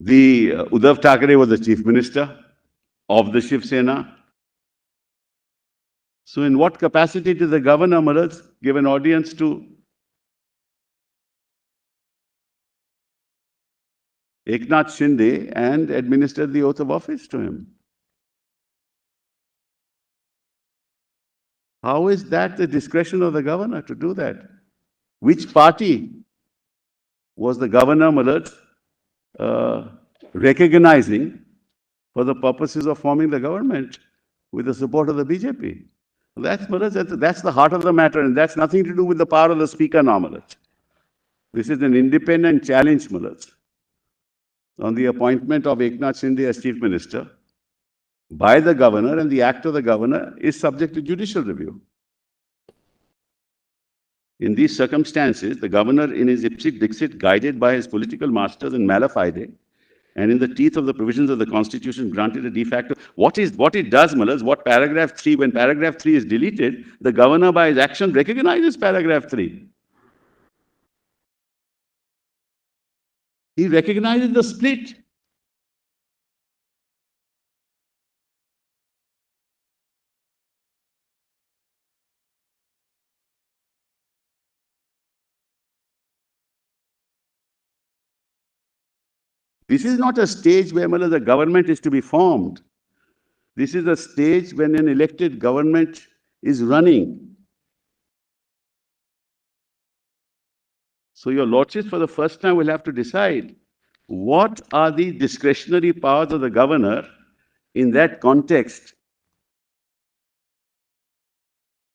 Uddhav Thackeray was the chief minister of the Shiv Sena. So in what capacity did the governor, Maharaj, give an audience to Eknath Shinde and administer the oath of office to him? How is that the discretion of the governor to do that? Which party was the governor, Maharaj, recognizing for the purposes of forming the government with the support of the BJP? That's the heart of the matter, and that's nothing to do with the power of the speaker now, Maharaj. This is an independent challenge, Maharaj, on the appointment of Eknath Shinde as chief minister by the governor, and the act of the governor is subject to judicial review. In these circumstances, the governor, in his ipsit dixit, guided by his political masters in mala fide, and in the teeth of the provisions of the Constitution, granted a de facto. What it does, Malas, what paragraph 3, when paragraph 3 is deleted, the governor by his action recognizes paragraph 3. He recognizes the split. This is not a stage where the government is to be formed. This is a stage when an elected government is running. So your lordships for the first time will have to decide what are the discretionary powers of the governor in that context.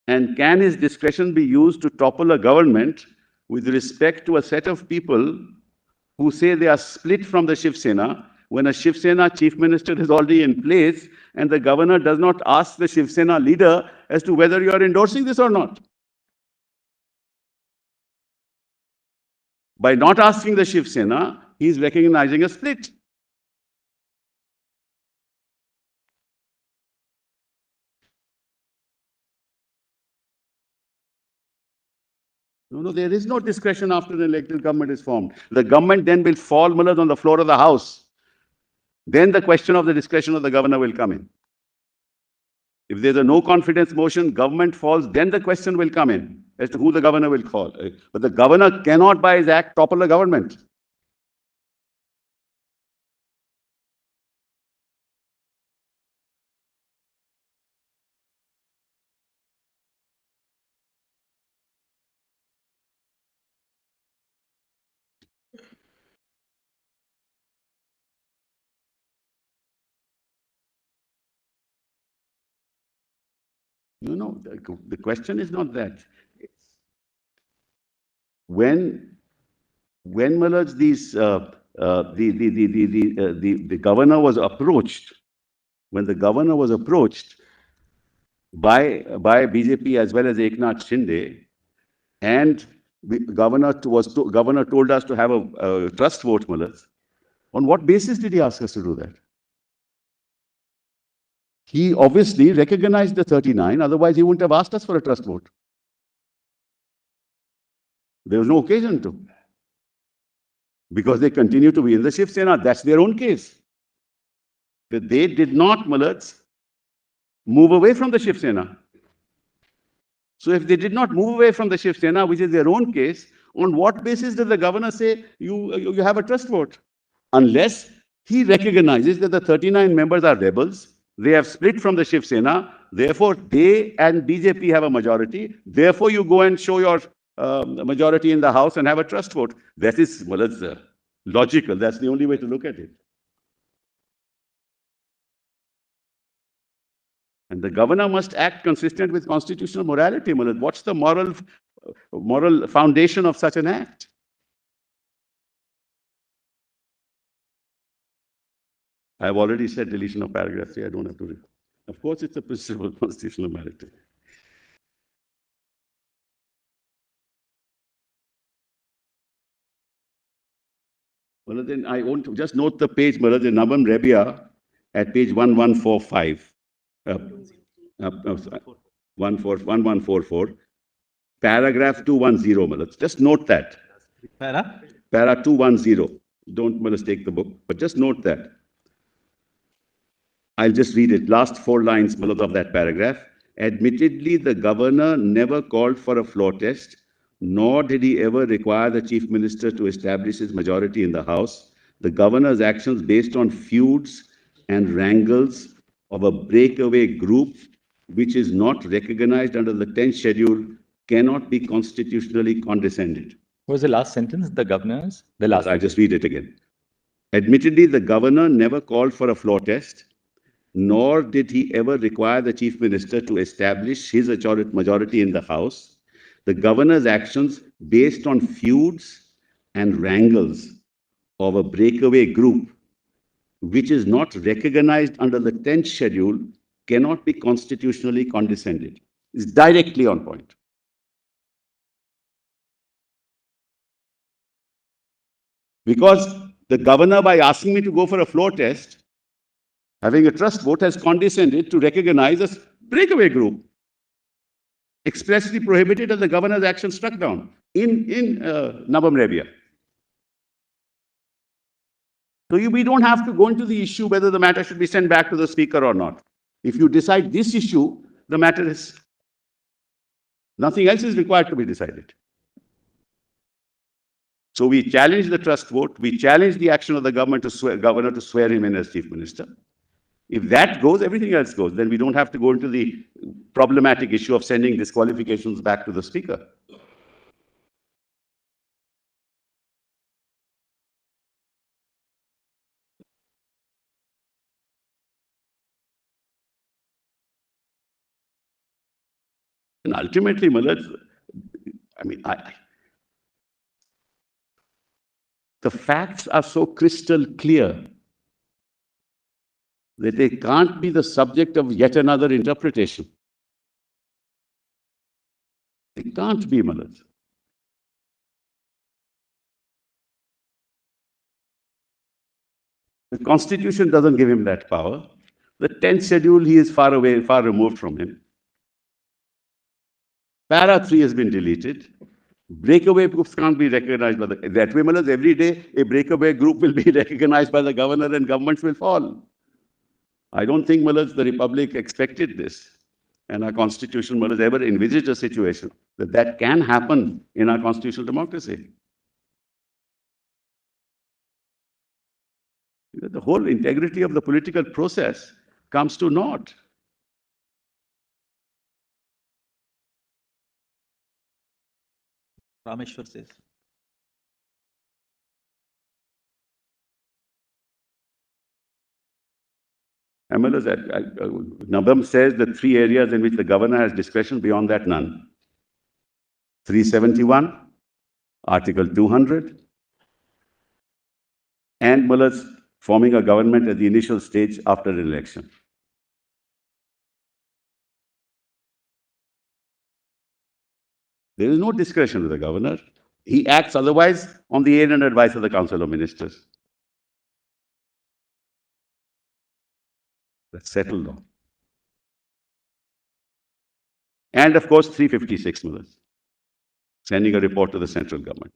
And can his discretion be used to topple a government with respect to a set of people who say they are split from the Shiv Sena, when a Shiv Sena chief minister is already in place and the governor does not ask the Shiv Sena leader as to whether you are endorsing this or not? By not asking the Shiv Sena, he is recognizing a split. No, there is no discretion after an elected government is formed. The government then will fall, Mullah, on the floor of the House. Then the question of the discretion of the governor will come in. If there's a no confidence motion, government falls, then the question will come in as to who the governor will call. But the governor cannot, by his act, topple the government. No, the question is not that. When Malaj, the governor was approached, when the governor was approached by BJP as well as Eknath Shinde, and the governor told us to have a trust vote, Malaj, on what basis did he ask us to do that? He obviously recognized the 39, otherwise he wouldn't have asked us for a trust vote. There was no occasion to. Because they continue to be in the Shiv Sena. That's their own case. That they did not, Malaj, move away from the Shiv Sena. So if they did not move away from the Shiv Sena, which is their own case, on what basis did the governor say you have a trust vote? Unless he recognizes that the 39 members are rebels, they have split from the Shiv Sena, therefore they and BJP have a majority, therefore you go and show your majority in the House and have a trust vote. That is, well, it's logical. That's the only way to look at it. And the governor must act consistent with constitutional morality. What's the moral foundation of such an act? I've already said deletion of paragraph 3. I don't have to read. Of course, it's a principle of constitutional morality. Well, then I want to just note the page, Maharaj, in Navam Rebia at page 1145. 1144. Paragraph 210, Maharaj. Just note that. Para 210. Don't let us take the book, but just note that. I'll just read it. Last 4 lines of that paragraph. Admittedly, the governor never called for a floor test, nor did he ever require the chief minister to establish his majority in the House. The governor's actions based on feuds and wrangles of a breakaway group which is not recognized under the 10th schedule cannot be constitutionally condescended. What was the last sentence? The governor's? The last. I'll just read it again. Admittedly, the governor never called for a floor test, nor did he ever require the chief minister to establish his majority in the House. The governor's actions based on feuds and wrangles of a breakaway group which is not recognized under the 10th schedule cannot be constitutionally condescended. It's directly on point. Because the governor, by asking me to go for a floor test, having a trust vote, has condescended to recognize a breakaway group, expressly prohibited, and the governor's action struck down in Navam Revia. So we don't have to go into the issue whether the matter should be sent back to the speaker or not. If you decide this issue, the matter is, nothing else is required to be decided. So we challenge the trust vote. We challenge the action of the governor to swear him in as chief minister. If that goes, everything else goes. Then we don't have to go into the problematic issue of sending disqualifications back to the speaker. And ultimately, the facts are so crystal clear that they can't be the subject of yet another interpretation. They can't be, Malad. The Constitution doesn't give him that power. The 10th schedule, he is far away, far removed from him. Para 3 has been deleted. Breakaway groups can't be recognized by that way, Malad. Every day, a breakaway group will be recognized by the governor and governments will fall. I don't think, Malad, the Republic expected this. And our Constitution, Malad, ever envisaged a situation that can happen in our constitutional democracy. The whole integrity of the political process comes to naught. Rameshwar says. Nabam says the 3 areas in which the governor has discretion, beyond that, none. 371, Article 200, and Muller's forming a government at the initial stage after an election. There is no discretion with the governor. He acts otherwise on the aid and advice of the Council of Ministers. That's settled now. And of course, 356 Mullahs, sending a report to the central government.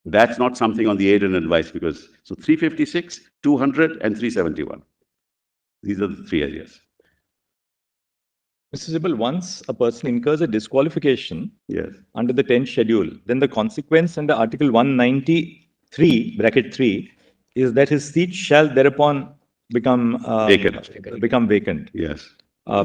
That's not something on the aid and advice because, so 356, 200 and 371. These are the 3 areas. Mr. Sibal, once a person incurs a disqualification under the 10th schedule, then the consequence under Article 193, bracket 3, is that his seat shall thereupon become vacant. Yes.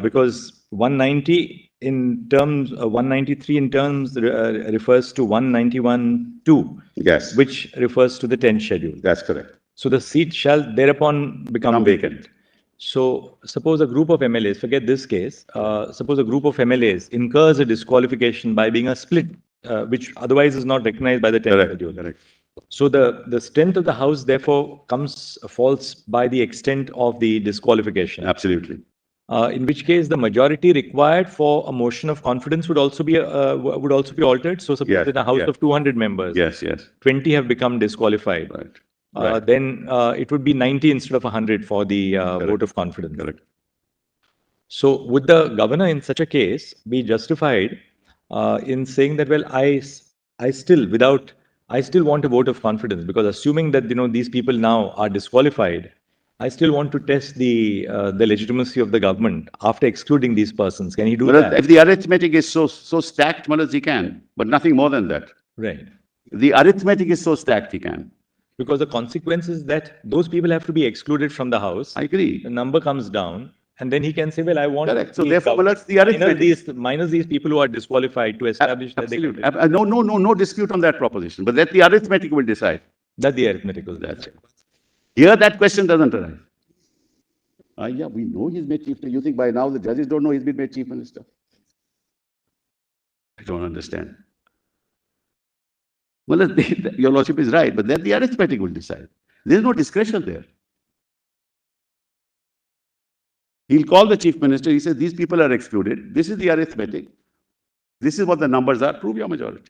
Because 190 in terms, 193 in terms refers to 191(2). Yes. Which refers to the 10th schedule. That's correct. So the seat shall thereupon become vacant. So suppose a group of MLAs, forget this case, suppose a group of MLAs incurs a disqualification by being a split, which otherwise is not recognized by the 10th schedule. Correct. So the strength of the House therefore falls by the extent of the disqualification. Absolutely. In which case the majority required for a motion of confidence would also be altered. So suppose in a House of 200 members, 20 have become disqualified. Right. Then it would be 90 instead of 100 for the vote of confidence. Correct. So would the governor in such a case be justified in saying that, well, I still, without I still want a vote of confidence because assuming that these people now are disqualified, I still want to test the legitimacy of the government after excluding these persons. Can he do Well, that? if the arithmetic is so stacked, Malas, he can, but nothing more than that. Right. The arithmetic is so stacked, he can. Because the consequence is that those people have to be excluded from the house. I agree. The number comes down, and then he can say, "Well, I want." Correct. So therefore, Malas, the arithmetic. Minus these people who are disqualified to establish that Absolutely. No dispute on that proposition. But that the arithmetic will decide. That the arithmetic will That's decide. Here, that question doesn't arise. Yeah, we know he's made chief minister. You think by now the judges don't know he's been made chief minister? I don't understand. Well, your lordship is right, but then the arithmetic will decide. There's no discretion there. He'll call the chief minister. He says, these people are excluded. This is the arithmetic. This is what the numbers are. Prove your majority.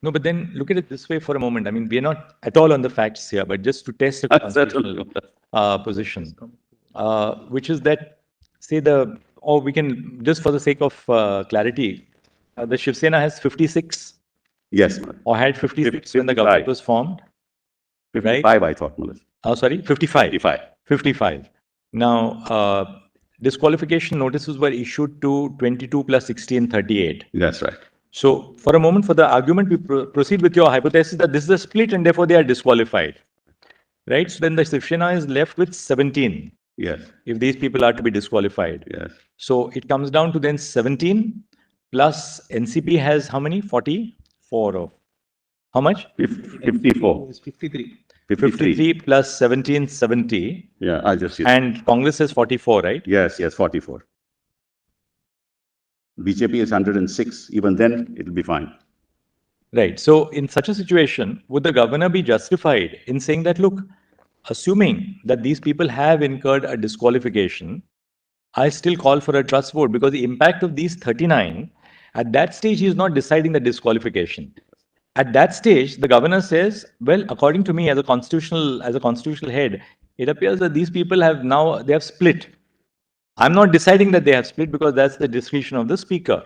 No, but then look at it this way for a moment. I mean, we are not at all on the facts here, but just to test a constitutional position, which is that, say we can, just for the sake of clarity, the Shiv Sena has 56. Yes, or had 56 when the government was formed. 55, right? I thought, Malas. Oh, sorry, 55. 55. 55. Now, disqualification notices were issued to 22 plus 16, 38. That's right. So, for a moment, for the argument, we proceed with your hypothesis that this is a split and therefore they are disqualified. Right? So, then the Shiv Sena is left with 17. Yes. If these people are to be disqualified. Yes. So, it comes down to then 17 plus NCP has how many? 44 of. How much? 54. 53. 53 plus 17, 70. Yeah, I just see it. And Congress is 44, right? Yes, 44. BJP is 106. Even then, it'll be fine. Right. So, in such a situation, would the governor be justified in saying that, look, assuming that these people have incurred a disqualification, I still call for a trust vote because the impact of these 39, at that stage, he is not deciding the disqualification. At that stage, the governor says, well, according to me, as a constitutional head, it appears that these people they have split. I'm not deciding that they have split because that's the discretion of the speaker.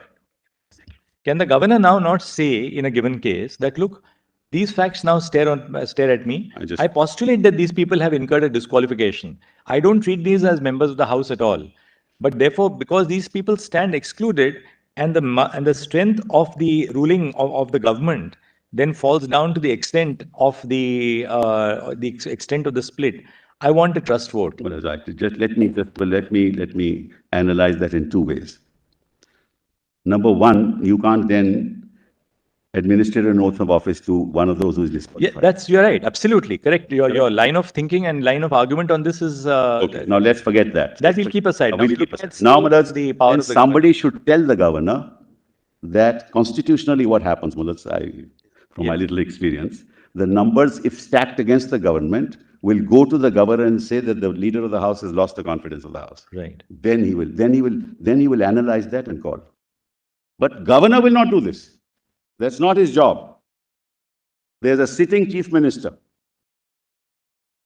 Can the governor now not say in a given case that, look, these facts now stare at me. I postulate that these people have incurred a disqualification. I don't treat these as members of the House at all. But therefore, because these people stand excluded and the strength of the ruling of the government then falls down to the extent of the extent of the split, I want a trust vote. Well, exactly. Let me analyze that in two ways. Number one, you can't then administer an oath of office to one of those who is disqualified. Yeah, you're right. Absolutely correct. Your line of thinking and line of argument on this is okay. Now let's forget that. That we'll keep aside. Now, the power of somebody should tell the governor that constitutionally what happens, from my little experience, the numbers, if stacked against the government, will go to the governor and say that the leader of the house has lost the confidence of the house. Right. Then he will analyze that and call. But governor will not do this. That's not his job. There's a sitting chief minister.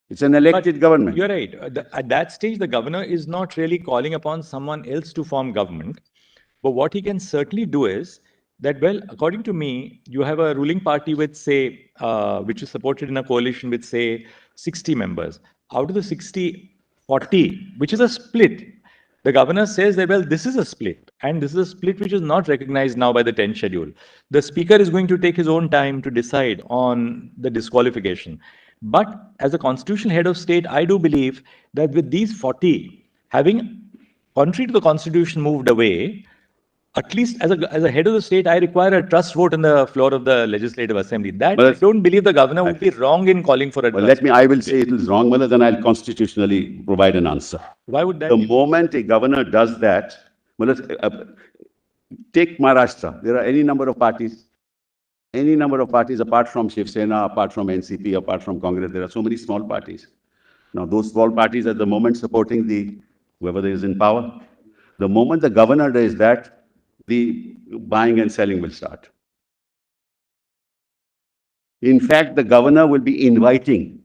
It's an elected government. You're right. At that stage, the governor is not really calling upon someone else to form government. But what he can certainly do is that, well, according to me, you have a ruling party with, say, which is supported in a coalition with, say, 60 members. Out of the 60, 40, which is a split, the governor says that, well, this is a split. And this is a split which is not recognized now by the 10th schedule. The speaker is going to take his own time to decide on the disqualification. But as a constitutional head of state, I do believe that with these 40, having, contrary to the constitution, moved away, at least as a head of the state, I require a trust vote on the floor of the Legislative Assembly. That I don't believe the governor would be wrong in calling for a trust vote. I will say it is wrong, then I'll constitutionally provide an answer. Why would that be? The moment a governor does that, take Maharashtra. There are any number of parties apart from Shiv Sena, apart from NCP, apart from Congress. There are so many small parties. Now, those small parties at the moment supporting whoever is in power. The moment the governor does that, the buying and selling will start. In fact, the governor will be inviting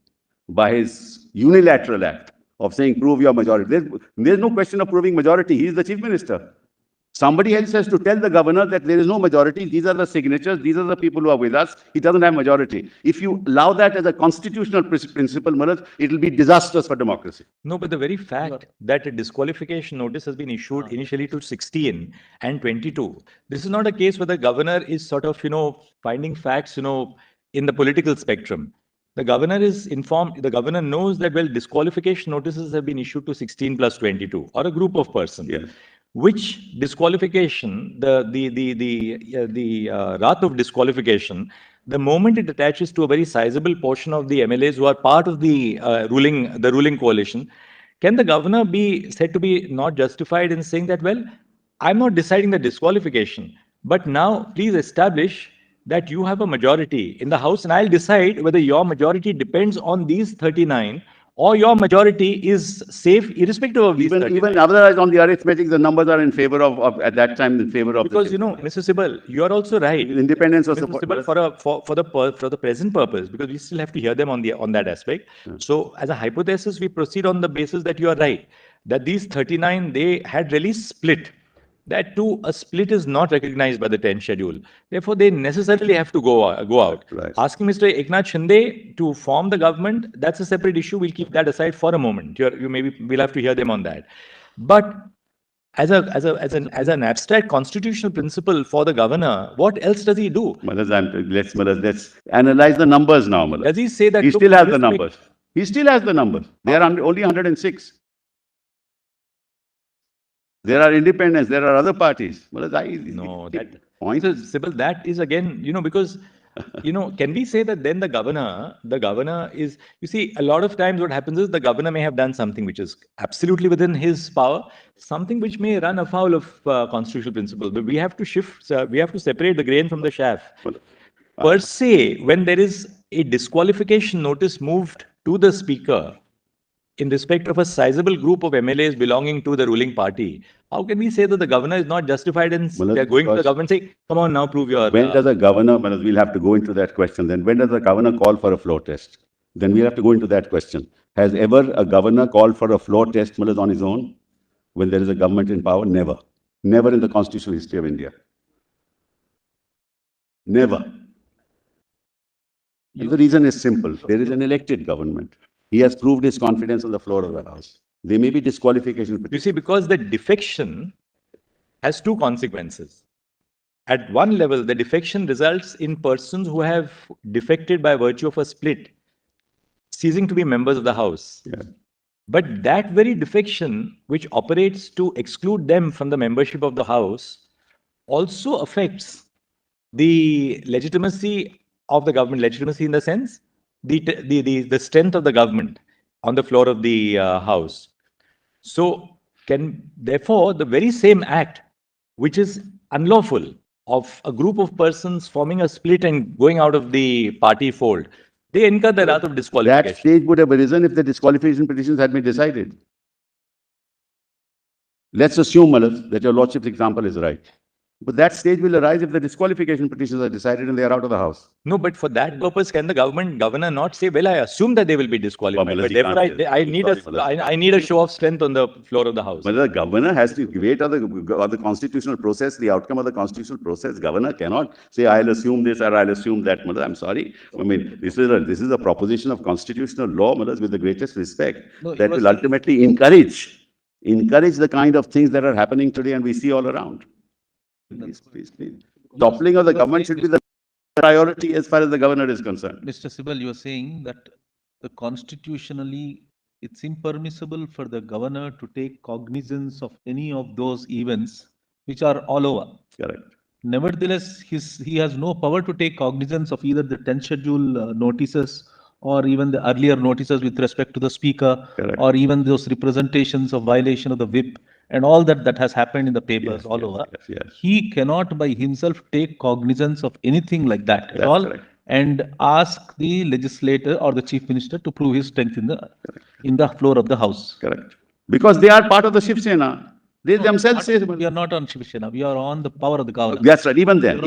by his unilateral act of saying, prove your majority. There's no question of proving majority. He is the chief minister. Somebody else has to tell the governor that there is no majority. These are the signatures. These are the people who are with us. He doesn't have majority. If you allow that as a constitutional principle, Manoj, it will be disastrous for democracy. No, but the very fact that a disqualification notice has been issued initially to 16 and 22, this is not a case where the governor is sort of, finding facts, in the political spectrum. The governor is informed, the governor knows that, well, disqualification notices have been issued to 16 plus 22 or a group of persons. Yes. Which disqualification, the wrath of disqualification, the moment it attaches to a very sizable portion of the MLAs who are part of the ruling coalition, can the governor be said to be not justified in saying that, well, I'm not deciding the disqualification, but now please establish that you have a majority in the House, and I'll decide whether your majority depends on these 39 or your majority is safe irrespective of these 39. Even otherwise, on the arithmetic, the numbers are in favor of at that time, in favor of because, Mr. Sibal, you are also right. Independence of Mr. Sibal, for the present purpose, because we still have to hear them on that aspect. So as a hypothesis, we proceed on the basis that you are right, that these 39, they had really split. That too, a split is not recognized by the 10th schedule. Therefore, they necessarily have to go out. Right. Asking Mr. Eknath Shinde to form the government, that's a separate issue. We'll keep that aside for a moment. We'll have to hear them on that. But as an abstract constitutional principle for the governor, what else does he do? Let's analyze the numbers now. Malaz. Does he say that he still has the numbers? He still has the numbers. They are only 106. There are independents, there are other parties. No, that point is, Sibal, that is again, because, can we say that then the governor is, you see, a lot of times what happens is the governor may have done something which is absolutely within his power, something which may run afoul of constitutional principle. But we have to separate the grain from the chaff. Per se, when there is a disqualification notice moved to the speaker, in respect of a sizable group of MLAs belonging to the ruling party, how can we say that the governor is not justified in going to the government and say, come on now, prove your... When does a governor, we'll have to go into that question then, when does a governor call for a floor test? Then we'll have to go into that question. Has ever a governor called for a floor test on his own when there is a government in power? Never. Never in the constitutional history of India. Never. And the reason is simple. There is an elected government. He has proved his confidence on the floor of the House. There may be disqualification. You see, because the defection has two consequences. At one level, the defection results in persons who have defected by virtue of a split, ceasing to be members of the House. Yeah. But that very defection, which operates to exclude them from the membership of the House, also affects the legitimacy of the government, legitimacy in the sense, the strength of the government on the floor of the House. So therefore, the very same act, which is unlawful, of a group of persons forming a split and going out of the party fold, they incur the wrath of disqualification. That stage would have arisen if the disqualification petitions had been decided. Let's assume, Malaz, that your Lordship's example is right. But that stage will arise if the disqualification petitions are decided and they are out of the House. No, but for that purpose, can the governor not say, well, I assume that they will be disqualified, but therefore I need a show of strength on the floor of the House. But the governor has to wait on the constitutional process, the outcome of the constitutional process. Governor cannot say, I'll assume this or I'll assume that. I'm sorry. This is a proposition of constitutional law, with the greatest respect, that will ultimately encourage the kind of things that are happening today and we see all around. Please. Toppling of the government should be the priority as far as the governor is concerned. Mr. Sibal, you are saying that constitutionally, it's impermissible for the governor to take cognizance of any of those events which are all over. Correct. Nevertheless, he has no power to take cognizance of either the 10th schedule notices or even the earlier notices with respect to the speaker. Correct. Or even those representations of violation of the whip and all that has happened in the papers over. Yes. He cannot by himself take cognizance of anything like that at all. Correct. And ask the legislator or the chief minister to prove his strength in the floor of the House. Correct. Because they are part of the Shiv Sena. They themselves say... We are not on Shiv Sena. We are on the power of the government. That's right. Even then.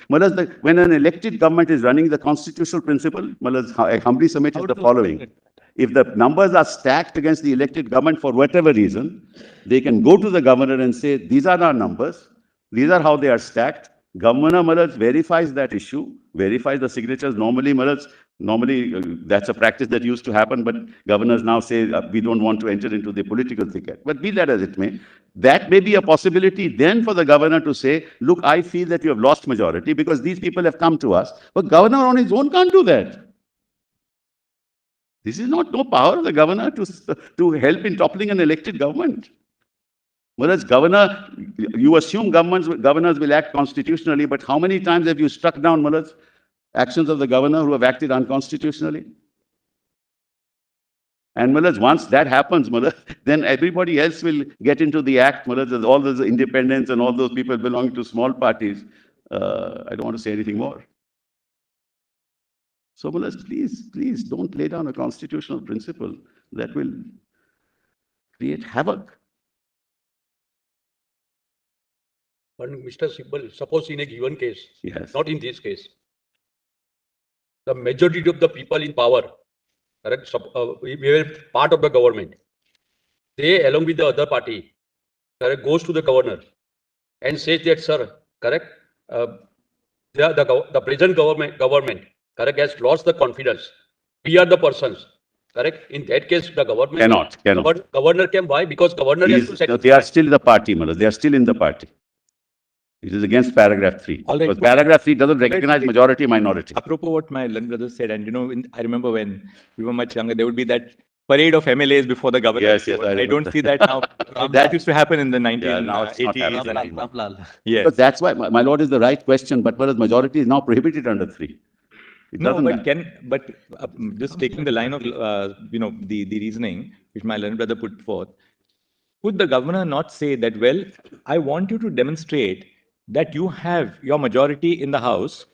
When an elected government is running the constitutional principle, I humbly submit is the following. If the numbers are stacked against the elected government for whatever reason, they can go to the governor and say, these are our numbers. These are how they are stacked. Governor Malaj verifies that issue, verifies the signatures. Normally, that's a practice that used to happen, but governors now say we don't want to enter into the political thicket. But be that as it may, that may be a possibility then for the governor to say, look, I feel that you have lost majority because these people have come to us. But governor on his own can't do that. This is no power of the governor to help in toppling an elected government. Whereas governor, you assume governors will act constitutionally, but how many times have you struck down actions of the governor who have acted unconstitutionally? And once that happens, then everybody else will get into the act. All those independents and all those people belonging to small parties. I don't want to say anything more. So, please don't lay down a constitutional principle that will create havoc. But Mr. Sibal, suppose in a given case, yes, not in this case, the majority of the people in power, correct, we were part of the government. They, along with the other party, correct, goes to the governor and says that, sir, correct, the present government, correct, has lost the confidence. We are the persons, correct. In that case, the government cannot. Governor can buy because governor has to satisfy. They are still the party, They are still in the party. It is against paragraph 3. All right, because paragraph 3 doesn't recognize majority minority. Apropos what my learned brother said, and I remember when we were much younger, there would be that parade of MLAs before the governor. Yes, I don't see that now. That used to happen in the 1980s. Yeah, now it's not happening. Yes. But that's why, my lord, is the right question. But whereas majority is now prohibited under 3. Just taking the line of the reasoning which my learned brother put forth, could the governor not say that, well, I want you to demonstrate that you have your majority in the house?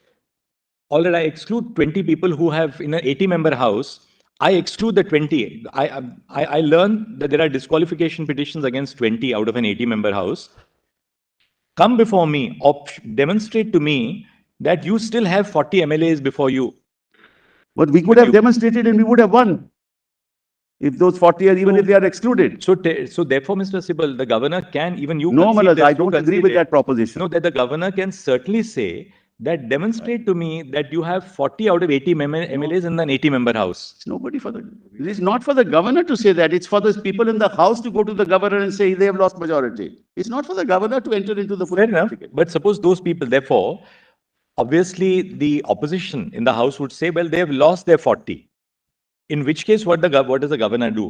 All right, I exclude 20 people who have in an 80-member house. I exclude the 20. I learned that there are disqualification petitions against 20 out of an 80-member house. Come before me, demonstrate to me that you still have 40 MLAs before you. But we could have demonstrated and we would have won. If those 40 are, even if they are excluded. So therefore, Mr. Sibal, the governor can, even you... No, Malaj, I don't agree with that proposition. No, that the governor can certainly say that demonstrate to me that you have 40 out of 80 MLAs in an 80-member house. It is not for the governor to say that. It's for those people in the house to go to the governor and say they have lost majority. It's not for the governor to enter into the... Fair enough. But suppose those people, therefore, obviously the opposition in the house would say, well, they have lost their 40. In which case, what does the governor do?